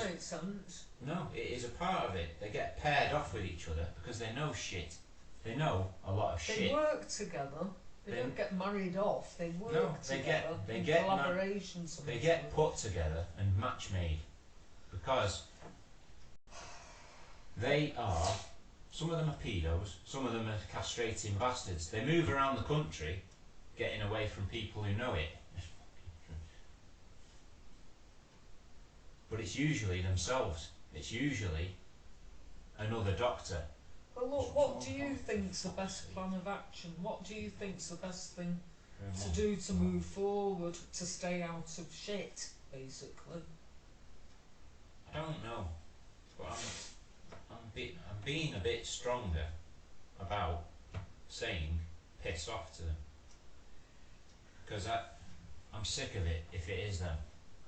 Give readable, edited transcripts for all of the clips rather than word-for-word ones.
makes sense. No, it is a part of it. They get paired off with each other because they know shit. They know a lot of shit. They work together. They don't get married off. They work together. They in get collaboration. They get put together and match made because they are. Some of them are pedos. Some of them are castrating bastards. They move around the country, getting away from people who know it. But it's usually themselves. It's usually another doctor. Well, look, what do you think's the best plan of action? What do you think's the best thing to do to move forward, to stay out of shit, basically? I don't know, but I'm being a bit stronger about saying piss off to them, because I'm sick of it if it is them.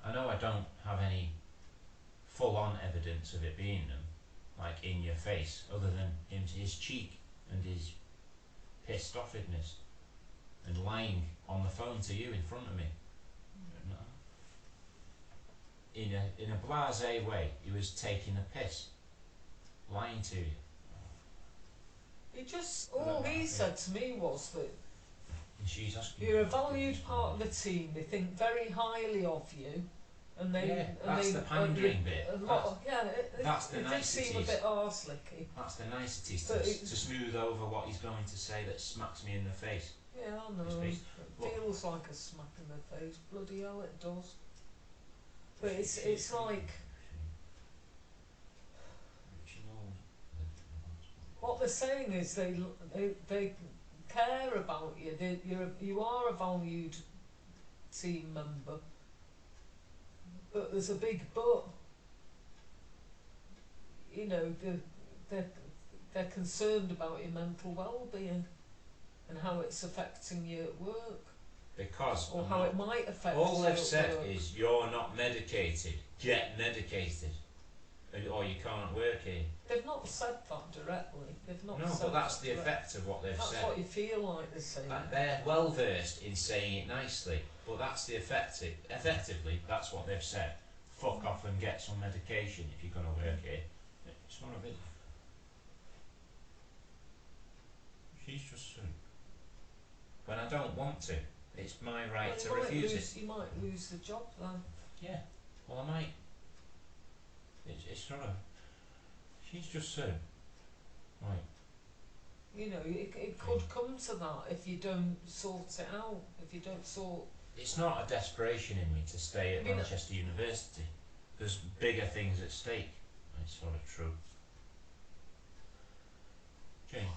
I know I don't have any full-on evidence of it being them, like in your face, other than his cheek and his pissed offedness and lying on the phone to you in front of me. In a blasé way, he was taking a piss, lying to you. He just, all he said to me was that She's asking you're a valued part of the team. They think very highly of you, and they that's the pandering bit. That's the it did niceties. seem a bit arse-licky. That's the niceties to smooth over what he's going to say that smacks me in the face. Yeah, I know. It feels like a smack in the face. Bloody hell, it does. But it's like what they're saying is they care about you. You are a valued team member, but there's a big but. You know, they're concerned about your mental well-being and how it's affecting you at work. Because or how it might affect you. All they've said is you're not medicated. Get medicated, or you can't work here. They've not said that directly. They've not. No, said but that's that the effect of what they've that's said. That's what you feel like they're saying. They're well versed in saying it nicely, but that's the effect. Effectively, that's what they've said. Fuck off and get some medication if you're going to work here. It's not a bit. She's just so. When I don't want to, it's my right to refuse it. You might lose the job then. Yeah, well I might. It's not a. She's just so. Right. You know, it could come to that if you don't sort it out. If you don't sort. It's not a desperation in me to stay at Manchester University. There's bigger things at stake. It's sort of true. Jane.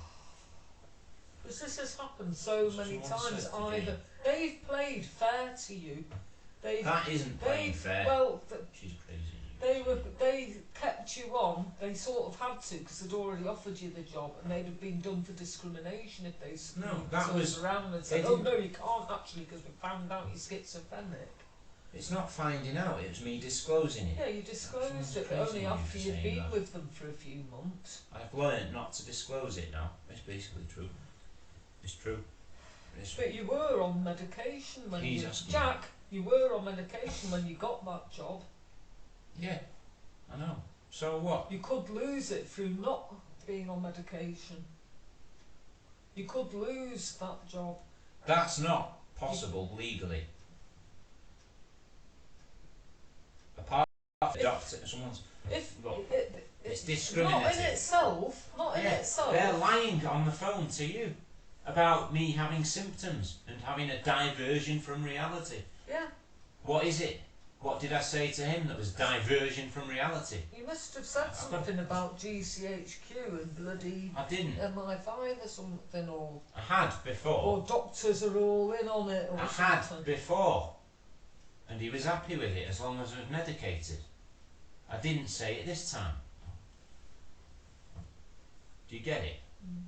Because this has happened so many times. Either they've played fair to you. That isn't playing fair. Well, she's crazy. They kept you on. They sort of had to because they'd already offered you the job, and they'd have been done for discrimination if they turned around and said, "Oh no, you can't actually because we found out you're schizophrenic." It's not finding out; it was me disclosing it. Yeah, you disclosed it, but only after you'd been with them for a few months. I've learned not to disclose it now. It's basically true. It's true. But you were on medication when you were on medication when you got that job. Yeah, I know. So what? You could lose it through not being on medication. You could lose that job. That's not possible legally. Apart from the doctor, someone's. It's discriminating. Not in itself. Not in itself. They're lying on the phone to you about me having symptoms and having a diversion from reality. Yeah. What is it? What did I say to him that was diversion from reality? You must have said something about GCHQ and bloody I didn't. MI5 or something, or I had before. Or doctors are all in on it, or I something. had before, and he was happy with it as long as I was medicated. I didn't say it this time. Do you get it? Mm.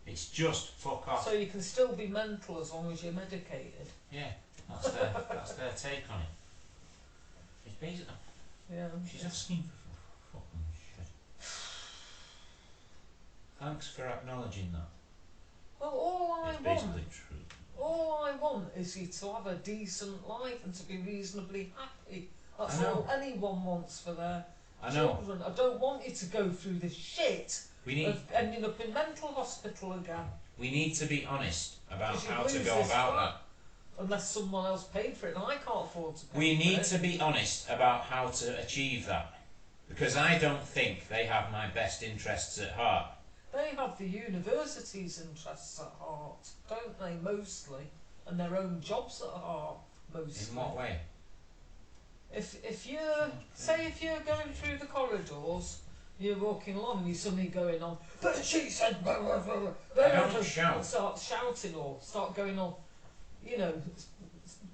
It's just fuck off. So you can still be mental as long as you're medicated. Yeah, that's their take on it. It's basically. Yeah. She's asking for fucking shit. Thanks for acknowledging that. Well, all I want is you to have a decent life and to be reasonably happy. That's all anyone wants for their I know. children. I don't want you to go through this shit of ending up in mental hospital again. We need to be honest about how to lose go this about flat that. Unless someone else paid for it, and I can't afford to pay We for need it. to be honest about how to achieve that. Because I don't think they have my best interests at heart. They have the university's interests at heart, don't they, mostly? And their own jobs at heart, mostly. In what way? If you're, say if you're going through the corridors, you're walking along and you're suddenly going on, but she said, blah, blah, blah, blah, I don't shout. Start shouting or start going on, you know,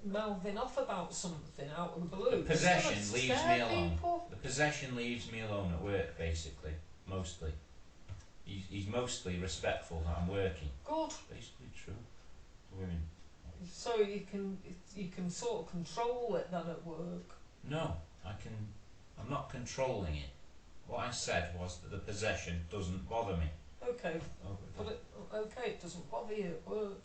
mouthing off about something out of the blue. The possession leaves me alone. The possession leaves me alone at work, basically. Mostly. He's mostly respectful that I'm working. Good. Basically true. Women. So you can sort of control it then at work. No, I'm not controlling it. What I said was that the possession doesn't bother me. Okay, but it doesn't bother you at work.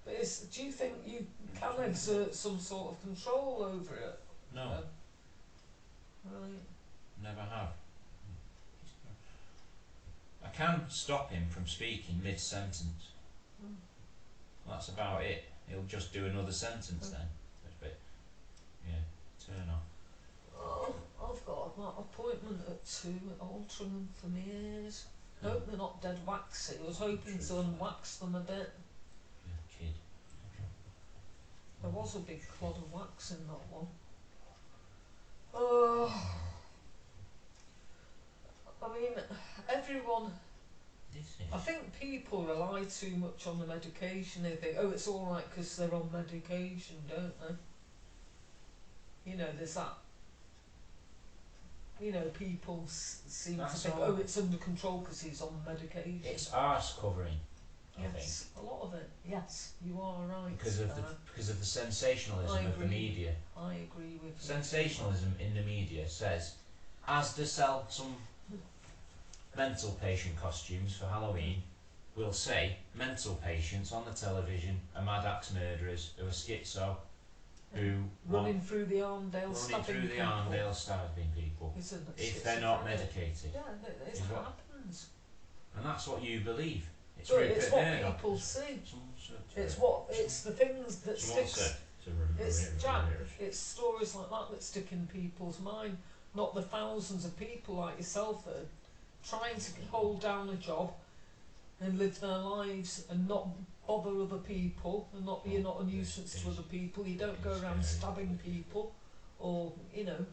But do you think you can exert some sort of control over it? No. Right. Never have. I can stop him from speaking mid-sentence. That's about it. He'll just do another sentence then. Yeah, turn off. Oh, I've got an appointment at 2 at Altrincham for my ears. Hope they're not dead waxy. I was hoping to unwax them a bit. You're a kid. There was a big clod of wax in that one. Oh, I mean, everyone. I think people rely too much on the medication. They think, oh, it's all right because they're on medication, don't they? You know, there's that. You know, people seem to think, oh, it's under control because he's on medication. It's arse covering. I Yes, think. a lot of it. Yes, you are right. Because of the sensationalism of the media. I agree with you. Sensationalism in the media says, as they sell some mental patient costumes for Halloween, we'll say mental patients on the television are mad axe murderers who are schizo, who running through the Arndale stabbing people if they're not medicated. Yeah, it happens. And that's what you believe. It's what people see. It's the things that sticks. It's stories like that stick in people's mind, not the thousands of people like yourself that are trying to hold down a job and live their lives and not bother other people, and you're not a nuisance to other people. You don't go around stabbing people, or you know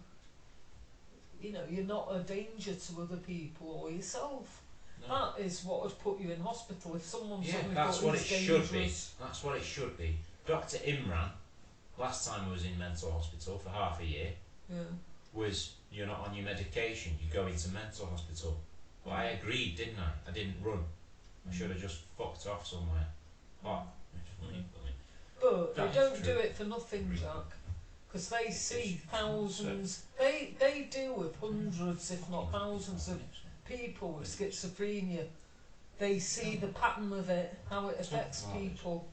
you're not a danger to other people or yourself. No. That is what would put you in hospital if someone suddenly that's thought what it dangerous. Should be. That's what it should be. Dr. Imran, last time I was in mental hospital for half a year, was you're not on your medication, you go into mental hospital. Well, I agreed, didn't I? I didn't run. I should have just fucked off somewhere. But they don't do it for nothing, Jack, because they see thousands. They deal with hundreds, if not thousands, of people with schizophrenia. They see the pattern of it, how it affects people,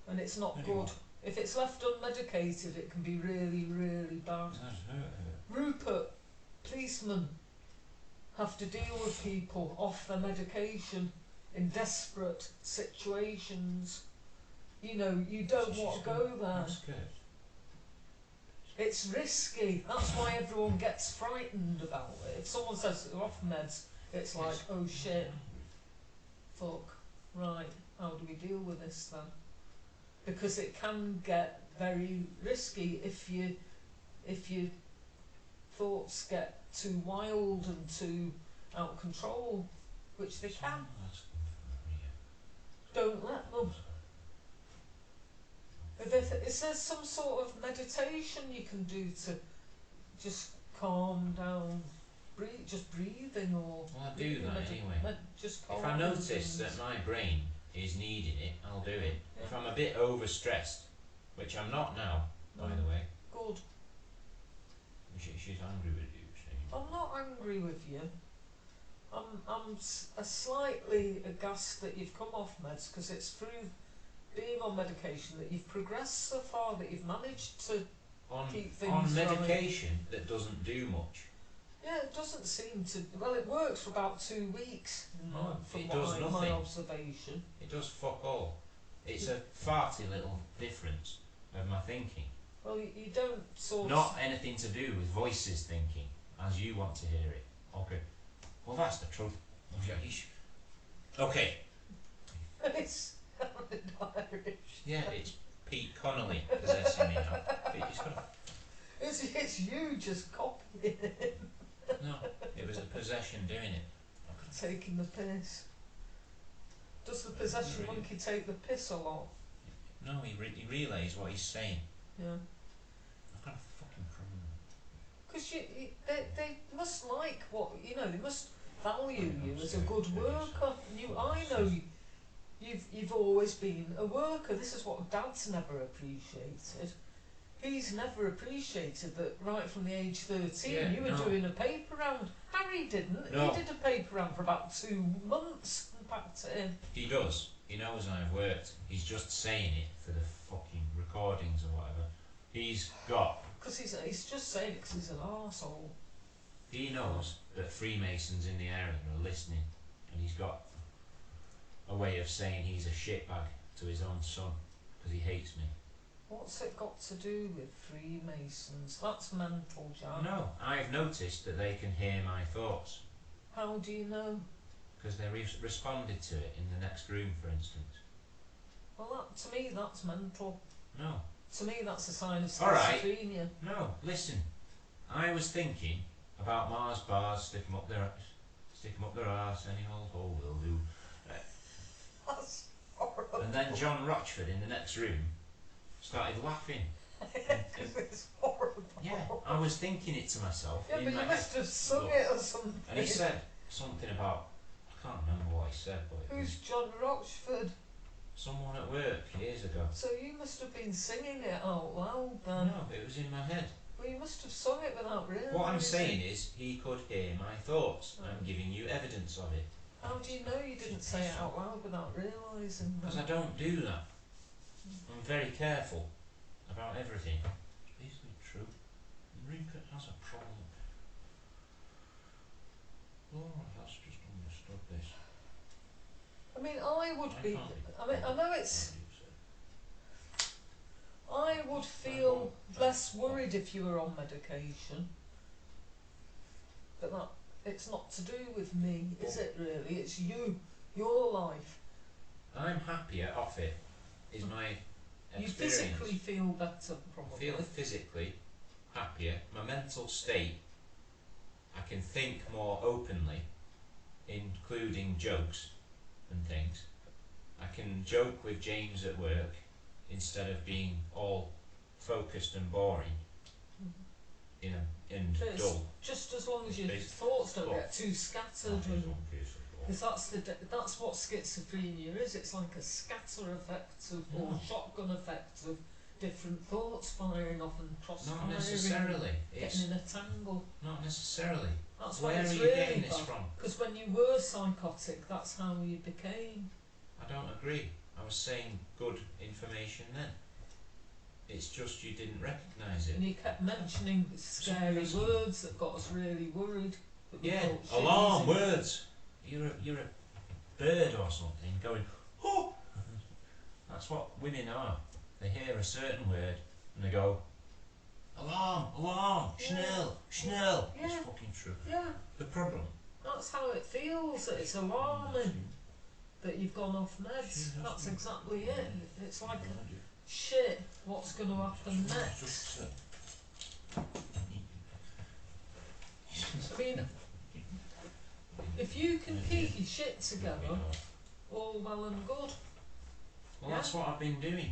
and it's not good. If it's left unmedicated, it can be really, really bad. Rupert, policemen have to deal with people off their medication in desperate situations. You know, you don't want to go there. It's risky. That's why everyone gets frightened about it. If someone says they're off meds, it's like, oh shit, fuck, right, how do we deal with this then? Because it can get very risky if your thoughts get too wild and too out of control, which they can. Don't let them. Is there some sort of meditation you can do to just calm down, just breathing, or? Well, I do that anyway. Just if I notice that my brain is needing it, I'll do it. Yeah. If I'm a bit overstressed, which I'm not now, by the way. Good. She's angry with you. I'm not angry with you. I'm slightly aghast that you've come off meds, because it's through being on medication that you've progressed so far, that you've managed to keep things on right. medication that doesn't do much. Yeah, it doesn't seem to. Well, it works for about 2 weeks. No, From it what does my nothing. observation. It does fuck all. It's a farty little difference of my thinking. Well, you don't sort Not anything to do with voices thinking, as you want to hear it. Okay. Well, that's the truth. Okay. It's Irish. Yeah, it's Pete Connolly possessing me now. It's got It's you just copying it. no, it was the possession doing it. Taking the piss. Does the possession monkey take the piss a lot? No, he relays what he's saying. Yeah. I've got a fucking problem. Because they must like what, they must value you as a good worker. I know you've always been a worker. This is what Dad's never appreciated. He's never appreciated that right from the age 13 you were doing a paper round. Harry didn't. No. He did a paper round for about 2 months and packed it in. He does. He knows I've worked. He's just saying it for the fucking recordings or whatever. He's got... Because he's just saying it because he's an arsehole. He knows that Freemasons in the area are listening, and he's got a way of saying he's a shitbag to his own son because he hates me. What's it got to do with Freemasons? That's mental, Jack. No, I've noticed that they can hear my thoughts. How do you know? Because they responded to it in the next room, for instance. Well, to me, that's mental. No. To me, that's a sign of schizophrenia. Alright. No, listen. I was thinking about Mars bars, stick 'em up their arse, any old hole will do. That's horrible. And then John Rochford in the next room started laughing. It's horrible. Yeah, I was thinking it to myself. Yeah, in but my you head. must have sung it or something. And he said something about, I can't remember what he said, but it Who's was John Rochford? someone at work years ago. So you must have been singing it out loud then. No, it was in my head. Well, you must have sung it without realising. What I'm saying is, he could hear my thoughts. I'm giving you evidence of it. How do you know you didn't say it out loud without realising? Because I don't do that. I'm very careful about everything. It's basically true. Rupert has a problem. Laura has just understood this. I mean, I would be. I mean, I know it's. I would feel less worried if you were on medication. But that it's not to do with me, is it really? It's you, your life. I'm happier off it, is my You experience. physically feel better, probably. I feel physically happier. My mental state, I can think more openly, including jokes and things. I can joke with James at work instead of being all focused and boring and dull. Just as long as your Based thoughts don't thought. get too scattered, because that's what schizophrenia is. It's like a scatter effect or shotgun effect of different thoughts firing off and cross-firing. Not necessarily. Getting in a tangle. Not necessarily. That's Where why it's are you really getting this bad. from? Because when you were psychotic, that's how you became. I don't agree. I was saying good information then. It's just you didn't recognise it. And you kept mentioning scary words that got us really worried. That we Yeah, thought shit alarm easy. words. You're a bird or something going, oh! That's what women are. They hear a certain word and they go, alarm, alarm, schnell, schnell. Yeah. It's fucking true. Yeah, The problem. that's how it feels. That it's alarming that you've gone off meds. That's exactly it. It's like shit. What's going to happen next? I mean, if you can keep your shit together, all well and good. Well, that's what I've been doing.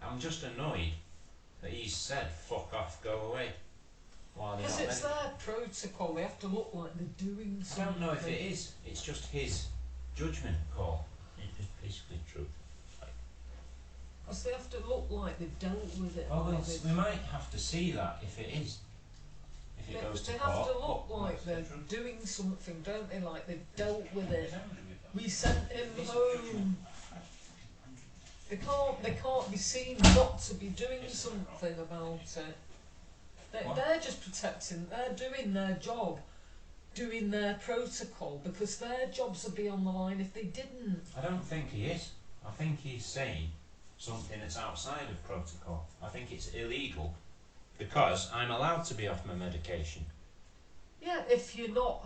I'm just annoyed that he's said, fuck off, go away. Because it's their protocol. They have to look like they're doing I something. don't know if it is. It's just his judgment call. It's basically true. Because they have to look like they've dealt with it. Well, like we might have to see that if it is. If it goes to they court. have to look like they're doing something, don't they? Like they've dealt with it. We sent him home. They can't be seen not to be doing something about it. They're just protecting, they're doing their job, doing their protocol, because their jobs would be on the line if they didn't. I don't think he is. I think he's saying something that's outside of protocol. I think it's illegal because I'm allowed to be off my medication. Yeah, if you're not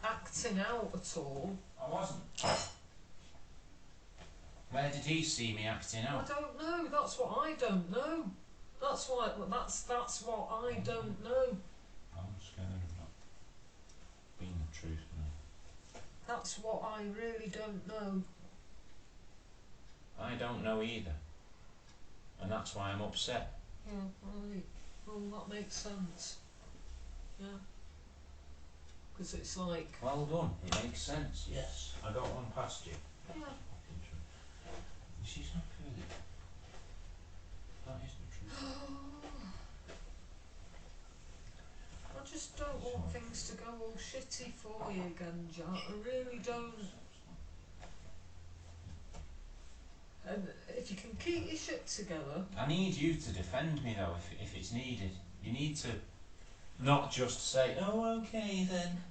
acting out at all. I wasn't. Where did he see me acting out? I don't know. That's what I don't know. That's what I don't know. I'm scared of not being the truth now. That's what I really don't know. I don't know either, and that's why I'm upset. Yeah, right. Well, that makes sense. Yeah. Because it's like. Well done. It makes sense. Yes. I got one past you. Yeah. She's happy with it. That is the truth. I just don't want things to go all shitty for you again, Jack. I really don't. And if you can keep your shit together. I need you to defend me though, if it's needed. You need to not just say, oh, okay then,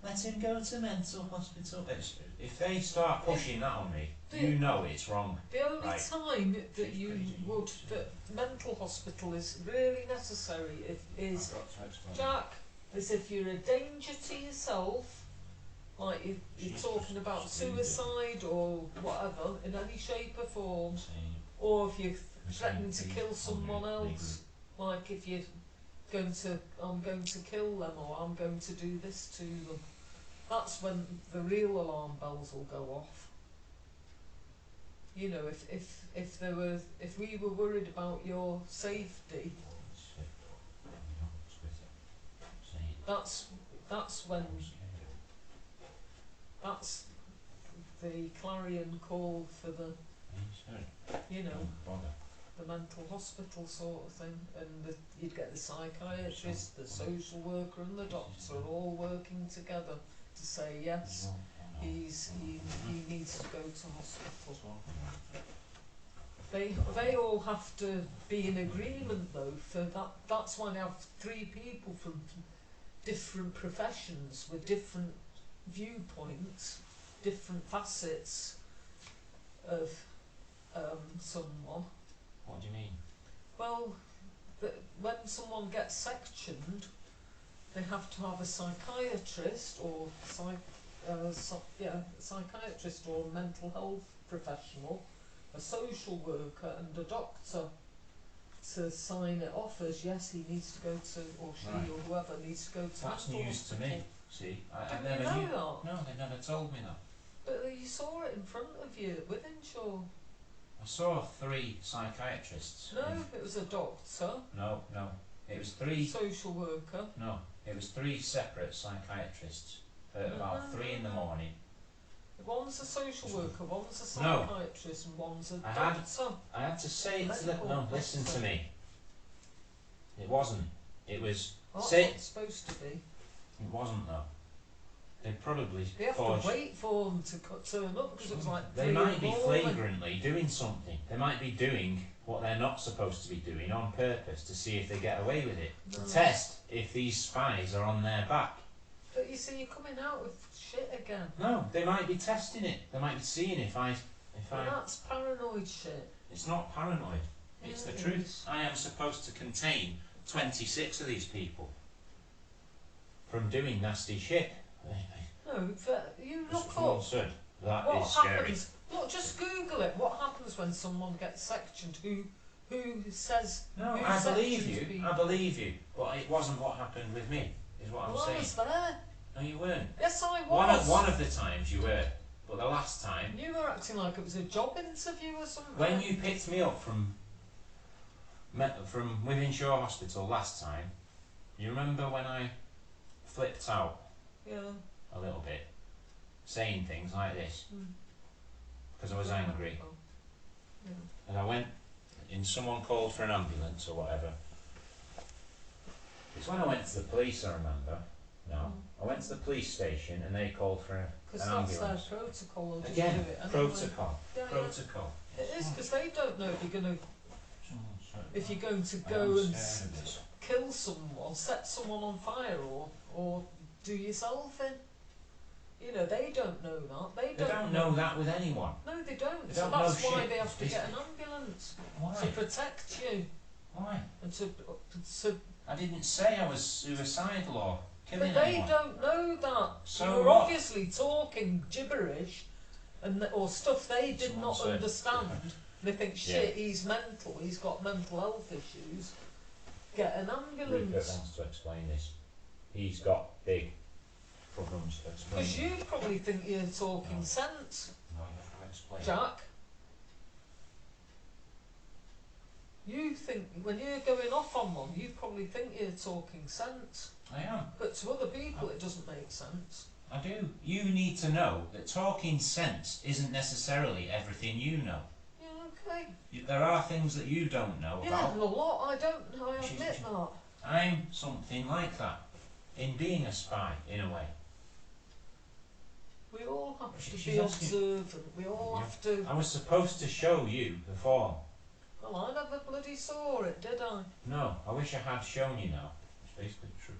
let him go to mental hospital. If they start pushing that on me, you know it's wrong. The only time that mental hospital is really necessary is Jack, is if you're a danger to yourself, like you're talking about suicide or whatever in any shape or form, or if you're threatening to kill someone else, like if you're I'm going to kill them or I'm going to do this to them. That's when the real alarm bells will go off. You know, if we were worried about your safety, that's when that's the clarion call for the, you know, the mental hospital sort of thing, and you'd get the psychiatrist, the social worker and the doctor all working together to say yes, he needs to go to hospital. They all have to be in agreement though, for that's why they have 3 people from different professions with different viewpoints, different facets of someone. What do you mean? Well, when someone gets sectioned, they have to have a psychiatrist or psychiatrist or a mental health professional, a social worker and a doctor to sign it off as yes, he needs to go to, or she or whoever needs to go to. That's news to me. See, I never never knew knew. that? No, they never told me that. But you saw it in front of you with Inshaw. I saw 3 psychiatrists. No, it was a doctor. No, it was 3. Social worker. No, it was 3 separate psychiatrists at about 3 in the morning. One's a social worker, one's a psychiatrist, and one's a doctor. I had to say it to them. No, listen to me. It wasn't. It was. That's what it's supposed to be. It wasn't though. They probably. They have to wait for them to turn up because it was like. They might be flagrantly doing something. They might be doing what they're not supposed to be doing on purpose to see if they get away with it. No. To test if these spies are on their back. But you see, you're coming out with shit again. No, they might be testing it. They might be seeing if I. That's paranoid shit. It's not paranoid. It's the truth. I am supposed to contain 26 of these people from doing nasty shit. No, but you look up. That what is scary. Happens? Look, just Google it. What happens when someone gets sectioned? Who says? No, I believe you. People? I believe you. But it wasn't what happened with me. Is what I'm saying. I was there. No, you weren't. Yes, I was. One of the times you were, but the last time. You were acting like it was a job interview or something. When you picked me up from within Shore Hospital last time, you remember when I flipped out? Yeah. A little bit, saying things like this because I was angry, and I went in. Someone called for an ambulance or whatever. It's when I went to the police. I remember. No, I went to the police station and they called for an ambulance. Because that's their protocol. Again, protocol. Yeah, protocol. It is because they don't know if you're going to if you're going to go and kill someone, set someone on fire, or do yourself in. You know, they don't know that. They don't know that with anyone. No, they don't. They so don't that's know why shit. they have to get an ambulance. Why? To protect you. Why? And to I didn't say I was suicidal or killing But they anyone. don't know that. So you were what? obviously talking gibberish, or stuff they did Someone not said- understand. They think, shit, he's mental. He's got mental health issues. Get an Rupert ambulance. wants to explain this. He's got big problems to explain. Because you probably think you're talking sense, No, you have to explain. Jack. You think, when you're going off on one, you probably think you're talking sense. I am. But to other people, it doesn't make sense. I do. You need to know that talking sense isn't necessarily everything you know. Yeah, okay. There are things that you don't know Yeah, about. and a lot I don't know, I admit that. I'm something like that, in being a spy, in a way. We all have to She's be asking- observant, we all have to... I was supposed to show you the form. Well, I never bloody saw it, did I? No, I wish I had shown you now. It's basically true.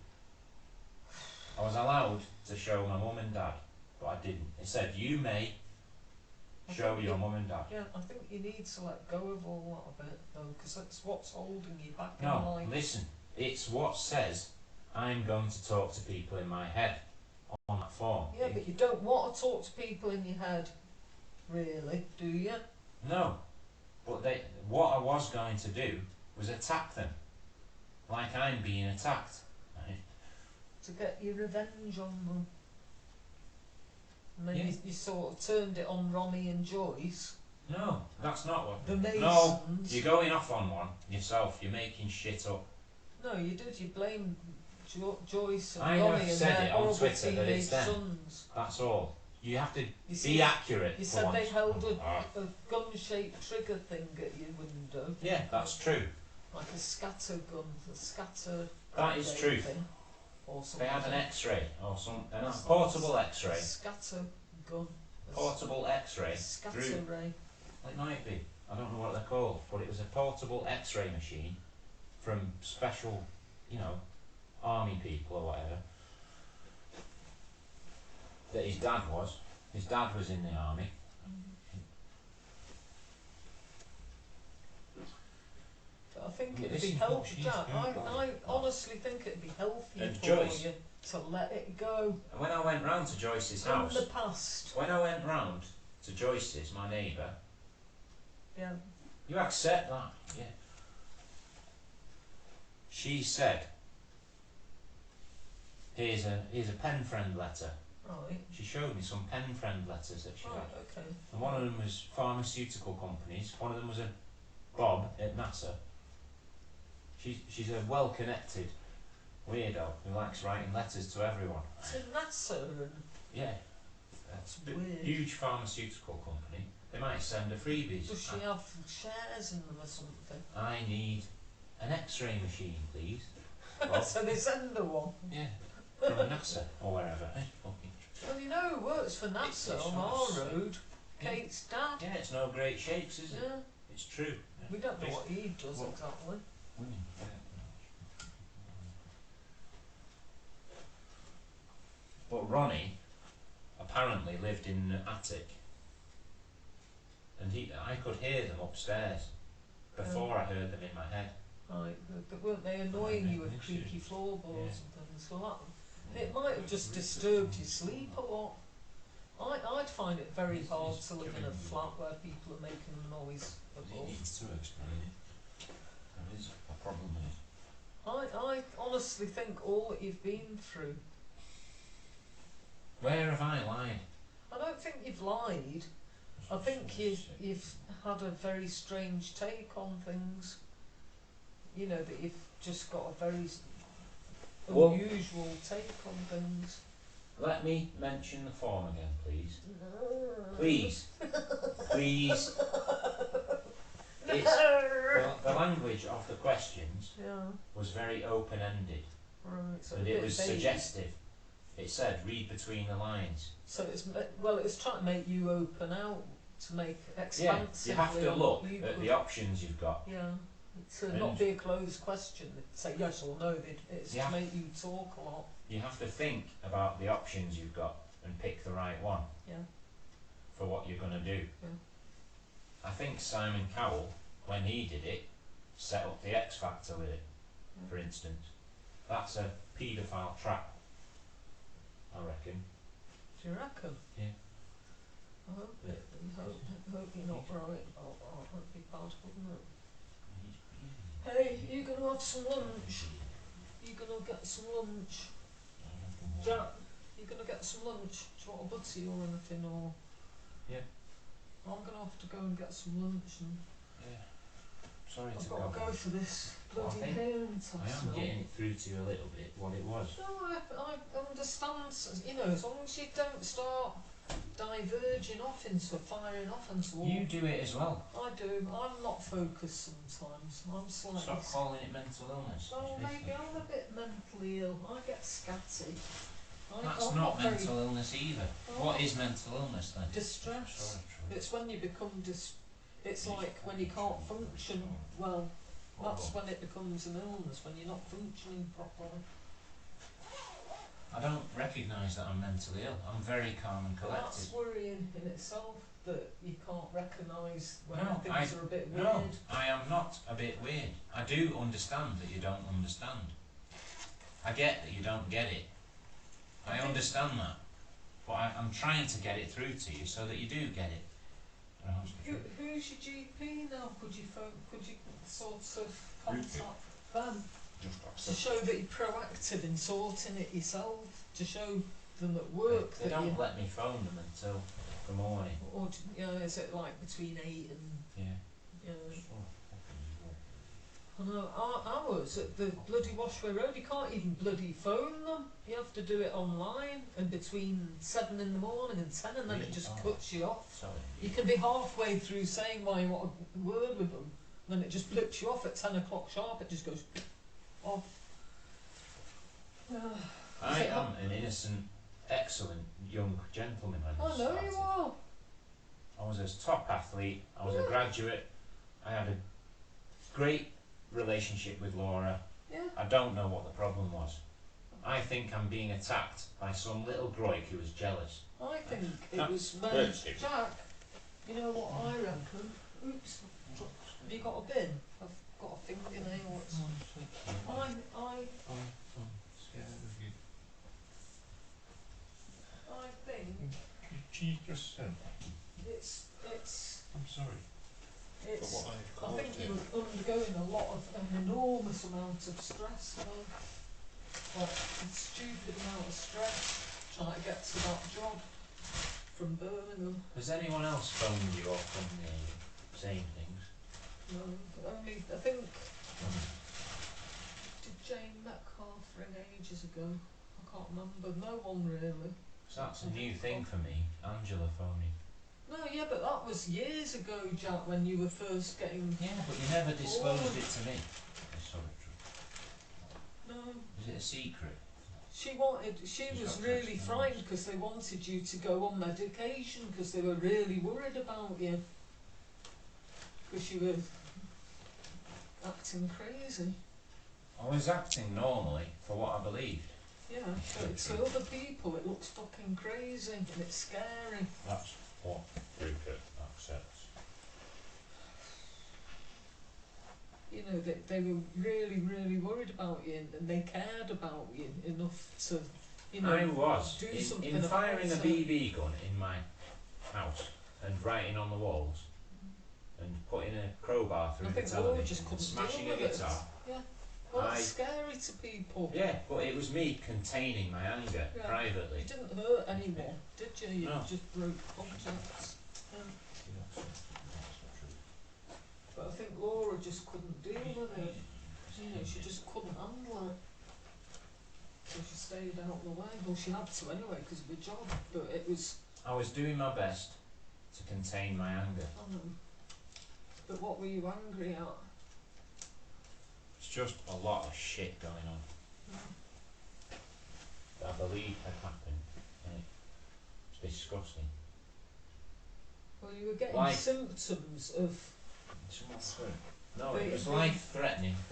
I was allowed to show my mum and dad, but I didn't. It said, you may show your mum and dad. Yeah, I think you need to let go of all that a bit, though, because that's what's holding you back in No, life. listen, it's what says I'm going to talk to people in my head on that form. Yeah, but you don't want to talk to people in your head, really, do you? No, but what I was going to do was attack them, like I'm being attacked. Right? To get your revenge on them. And then Yeah. you sort of turned it on Ronnie and Joyce. No, that's not what. The Masons. No, you're going off on one yourself. You're making shit up. No, you did. You blamed Joyce and I have Ronnie and said their it on horrible Twitter that teenage it's them. sons. That's all. You have to You be see, accurate. You for said they once. held Ah. a gun-shaped trigger thing at your window, Yeah, that's true. like a scatter gun, a scatter. That is true. thing, or something. They had an X-ray or a portable X-ray. Scatter gun. Portable X-ray. Scatter through- ray. It might be. I don't know what they're called, but it was a portable X-ray machine from special, army people or whatever. That his dad was. His dad was in the army. But I think Yeah, it'd this be is what healthy, she's Jack. doing, I right? honestly think it'd be healthy And for Joyce. you to let it go. And when I went round to Joyce's From house, the past. when I went round to Joyce's, my neighbour, Yeah. you accept that, yeah. She said, here's a pen friend letter. Right. She showed me some pen friend letters that she Right. had. Okay. And one of them was pharmaceutical companies, one of them was a Bob at NASA. She's a well-connected weirdo who likes writing letters to everyone. To NASA and Yeah. that's Big- weird. Huge pharmaceutical company. They might send her freebies. Does she have shares in them or something? I need an X-ray machine, please. Bob. So they send her one. Yeah. From NASA or wherever. Fucking- Well, you know who works for NASA It's on not our sick. road? Yeah. Kate's dad. Yeah, it's no great shakes, is it? Yeah. It's true. We don't know what he does Well- exactly. But Ronnie apparently lived in the attic, and I could hear them upstairs before I heard them in my head. Right, but weren't they annoying you with creaky floorboards and things? Well, it might have just disturbed your sleep a lot. I'd find it very hard to live in a flat where people are making noise above. needs to explain it. There is a problem with it. I honestly think all that you've been through, Where have I lied? I don't think you've lied. I think you've had a very strange take on things. You know, that you've just got a very Well- unusual take on things. Let me mention the form again, please. Please. Please. It's, the language of the questions Yeah, was very open-ended, right. So a and bit it was vague. suggestive. It said, read between the lines. So it's trying to make you open out, to make Yeah, expansively. you have to on look what you at could- the options you've got. Yeah, To not be a closed question, say yes or no, it's to make you talk a lot. You have to think about the options you've got and pick the right one. Yeah. For what you're going to do. Yeah. I think Simon Cowell, when he did it, set up the X Factor with it, for instance. That's a paedophile trap, I reckon. Do you reckon? Yeah. I hope you're not right about that. That'd be bad, wouldn't it? Hey, you gonna have some lunch? You gonna get some lunch? Jack, you gonna get some lunch? Do you want a butty or anything, or? Yeah. I'm gonna have to go and get some lunch, and sorry I've to got to go for this bloody hearing test. I am getting it through to you a little bit what it was. No, I understand. You know, as long as you don't start diverging off into firing off into all. You do it as well. I do. I'm not focused sometimes. I'm slightly. Stop calling it mental illness. Well, maybe I'm a bit mentally ill. I get scatty. That's not mental illness either. What is mental illness then? Distress. It's when you become it's like when you can't function well. That's when it becomes an illness, when you're not functioning properly. I don't recognise that I'm mentally ill. I'm very calm and collected. That's worrying in itself, that you can't recognise when things are a bit weird. No, I am not a bit weird. I do understand that you don't understand. I get that you don't get it. I understand that. But I'm trying to get it through to you so that you do get it. Who's your GP now? Could you sort of contact them to show that you're proactive in sorting it yourself, to show them at work they don't let me phone them until the morning. Or is it like between 8 and I know ours at the bloody Washway Road, you can't even bloody phone them. You have to do it online, and between 7 in the morning and 10, and then it just cuts you off. Sorry. You can be halfway through saying why you want a word with them, and then it just flips you off at 10 o'clock sharp. It just goes off. I am an innocent, excellent young gentleman. I know you are. I was a top athlete. I was a graduate. I had a great relationship with Laura. Yeah. I don't know what the problem was. I think I'm being attacked by some little groig who was jealous. I think it was Jack. You know what I reckon? Oops. Have you got a bin? I've got a fingernail. I'm scared of you. I think She just said. It's. I'm sorry. It's. For what I've I think caused you were undergoing an enormous amount of stress, like a stupid amount of stress trying to get to that job from Birmingham. Has anyone else phoned you or from me saying things? No, only I think. Did Jane Metcalf ring ages ago? I can't remember. No one really. So that's a new thing for me. Angela phoning. No, yeah, but that was years ago, Jack, when you were first getting. Yeah, but you never disclosed it to me. Sorry, No. Was it a secret? She was really frightened because they wanted you to go on medication because they were really worried about you. Because you were acting crazy. I was acting normally for what I believed. Yeah, but to other people it looks fucking crazy and it's scary. That's what Rupert accepts. You know, they were really, really worried about you and they cared about you enough to, you know, I was. do something in about firing a it. BB gun in my house and writing on the walls and putting a crowbar through the television and smashing a guitar. Yeah. Well, it's scary to people. Yeah, but it was me containing my anger privately. You didn't hurt anyone, did you? You No. just broke contacts. Yeah. But I think Laura just couldn't deal with it. You know, she just couldn't handle it. So she stayed out of the way. Well, she had to anyway because of the job. But it was. I was doing my best to contain my anger. But what were you angry at? It's just a lot of shit going on that I believe had happened, and it's disgusting. Well, you were getting symptoms of. No, it was life threatening.